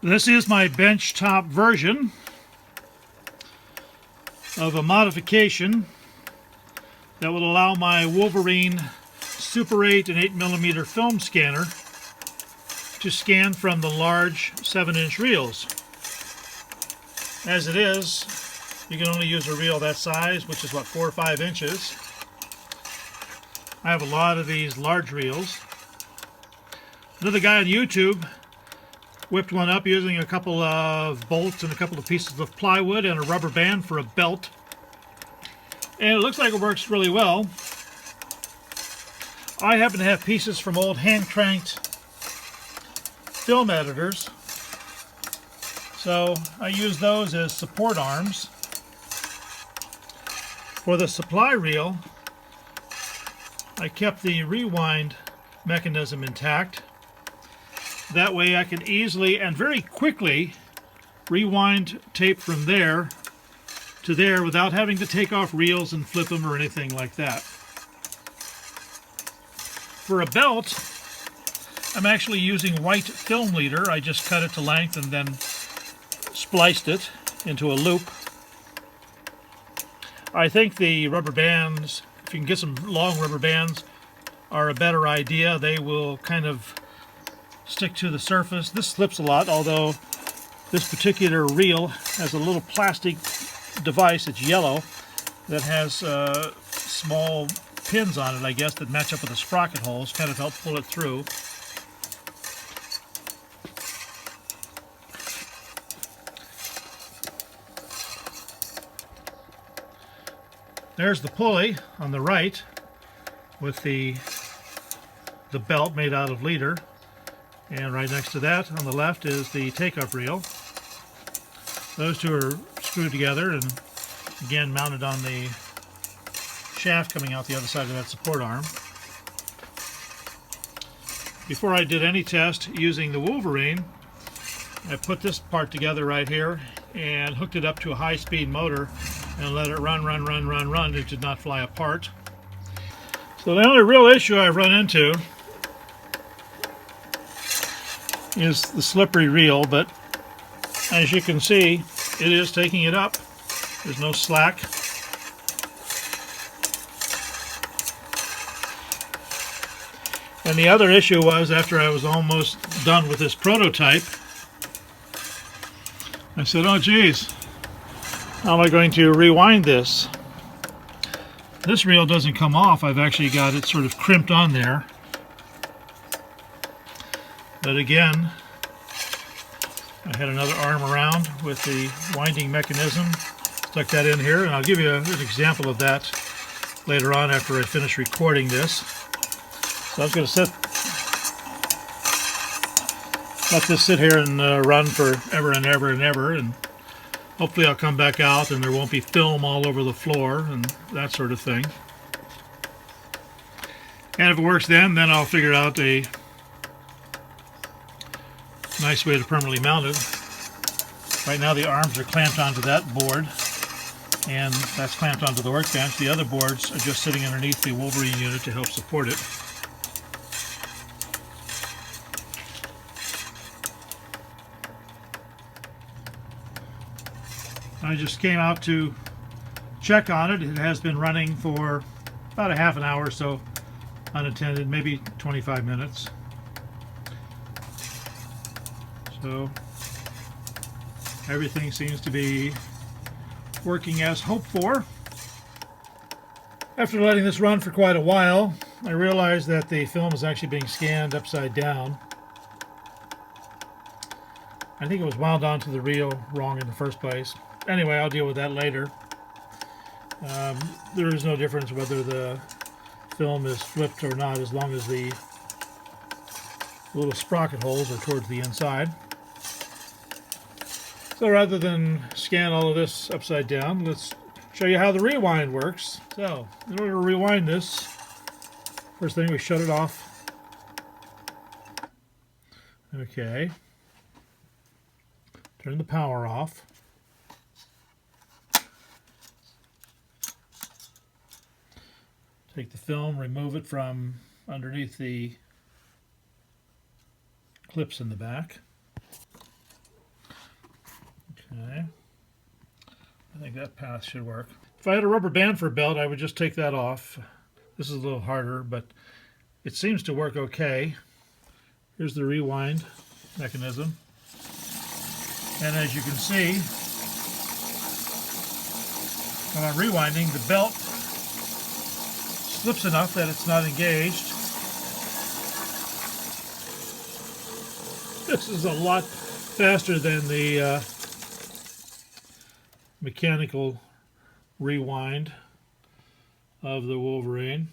This is my benchtop version of a modification that will allow my Wolverine Super 8 and 8mm film scanner to scan from the large 7-inch reels. As it is, you can only use a reel that size, which is what, 4 or 5 inches. I have a lot of these large reels. Another guy on YouTube whipped one up using a couple of bolts and a couple of pieces of plywood and a rubber band for a belt. And it looks like it works really well. I happen to have pieces from old hand-cranked film editors, so I use those as support arms. For the supply reel, I kept the rewind mechanism intact. That way I can easily and very quickly rewind tape from there to there without having to take off reels and flip them or anything like that. For a belt, I'm actually using white film leader. I just cut it to length and then spliced it into a loop. I think the rubber bands, if you can get some long rubber bands, are a better idea. They will kind of stick to the surface. This slips a lot, although this particular reel has a little plastic device, it's yellow, that has small pins on it, I guess, that match up with the sprocket holes, kind of help pull it through. There's the pulley on the right with the belt made out of leader. And right next to that, on the left, is the take-up reel. Those two are screwed together and again mounted on the shaft coming out the other side of that support arm. Before I did any test using the Wolverine, I put this part together right here and hooked it up to a high-speed motor and let it run. It did not fly apart. So the only real issue I've run into is the slippery reel, but as you can see, it is taking it up. There's no slack. And the other issue was, after I was almost done with this prototype, I said, oh geez, how am I going to rewind this? This reel doesn't come off. I've actually got it sort of crimped on there. But again, I had another arm around with the winding mechanism. Stuck that in here, and I'll give you an example of that later on after I finish recording this. So I'm just going to let this sit here and run for ever and ever and ever, and hopefully I'll come back out and there won't be film all over the floor and that sort of thing. And if it works then I'll figure out a nice way to permanently mount it. Right now the arms are clamped onto that board, and that's clamped onto the workbench. The other boards are just sitting underneath the Wolverine unit to help support it. I just came out to check on it. It has been running for about a half an hour or so, unattended, maybe 25 minutes. So everything seems to be working as hoped for. After letting this run for quite a while, I realized that the film is actually being scanned upside down. I think it was wound onto the reel wrong in the first place. Anyway, I'll deal with that later. There is no difference whether the film is flipped or not, as long as the little sprocket holes are towards the inside. So rather than scan all of this upside down, let's show you how the rewind works. So, in order to rewind this, first thing we shut it off. Okay. Turn the power off. Take the film, remove it from underneath the clips in the back. that path should work. If I had a rubber band for a belt, I would just take that off. This is a little harder, but it seems to work okay. Here's the rewind mechanism. And as you can see, when I'm rewinding, the belt slips enough that it's not engaged. This is a lot faster than the mechanical rewind of the Wolverine.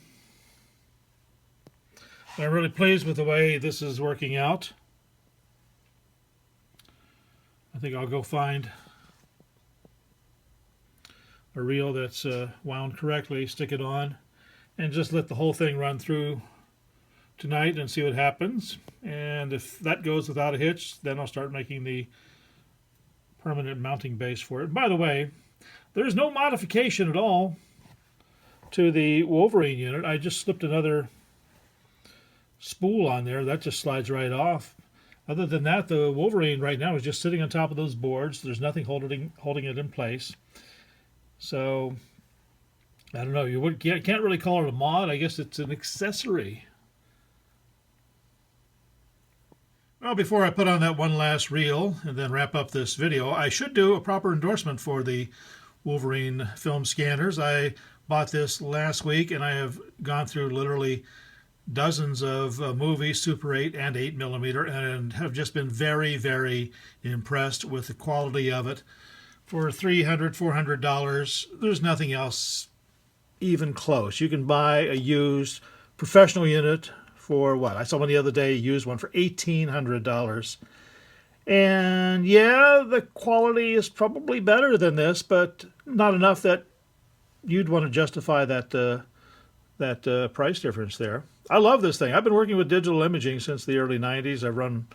I'm really pleased with the way this is working out. I think I'll go find a reel that's wound correctly, stick it on, and just let the whole thing run through tonight and see what happens. And if that goes without a hitch, then I'll start making the permanent mounting base for it. By the way, there's no modification at all to the Wolverine unit. I just slipped another spool on there. That just slides right off. Other than that, the Wolverine right now is just sitting on top of those boards. There's nothing holding it in place. So, I don't know. You can't really call it a mod. I guess it's an accessory. Well, before I put on that one last reel and then wrap up this video, I should do a proper endorsement for the Wolverine film scanners. I bought this last week, and I have gone through literally dozens of movies, Super 8 and 8mm, and have just been very, very impressed with the quality of it. For $300, $400, there's nothing else even close. You can buy a used professional unit for what? I saw one the other day, used one for $1,800. And yeah, the quality is probably better than this, but not enough that you'd want to justify that price difference there. I love this thing. I've been working with digital imaging since the early 90s. I've run,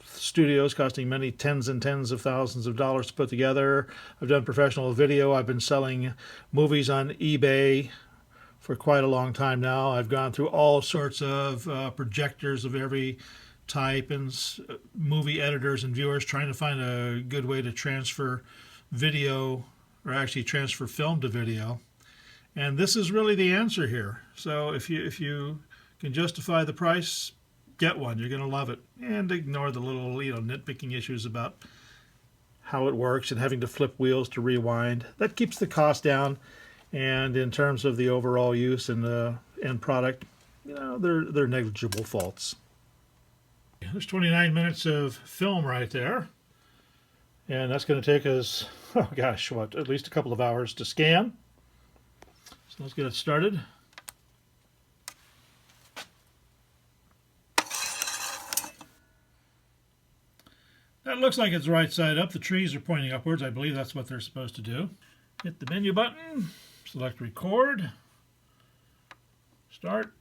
studios costing many tens and tens of thousands of dollars to put together. I've done professional video. I've been selling movies on eBay for quite a long time now. I've gone through all sorts of projectors of every type and movie editors and viewers trying to find a good way to transfer video, or actually transfer film to video. And this is really the answer here. So if you can justify the price, get one. You're going to love it. And ignore the little nitpicking issues about how it works and having to flip wheels to rewind. That keeps the cost down. And in terms of the overall use and the end product, they're negligible faults. There's 29 minutes of film right there. And that's going to take us, at least a couple of hours to scan. So let's get it started. That looks like it's right side up. The trees are pointing upwards. I believe that's what they're supposed to do. Hit the menu button, select record, start.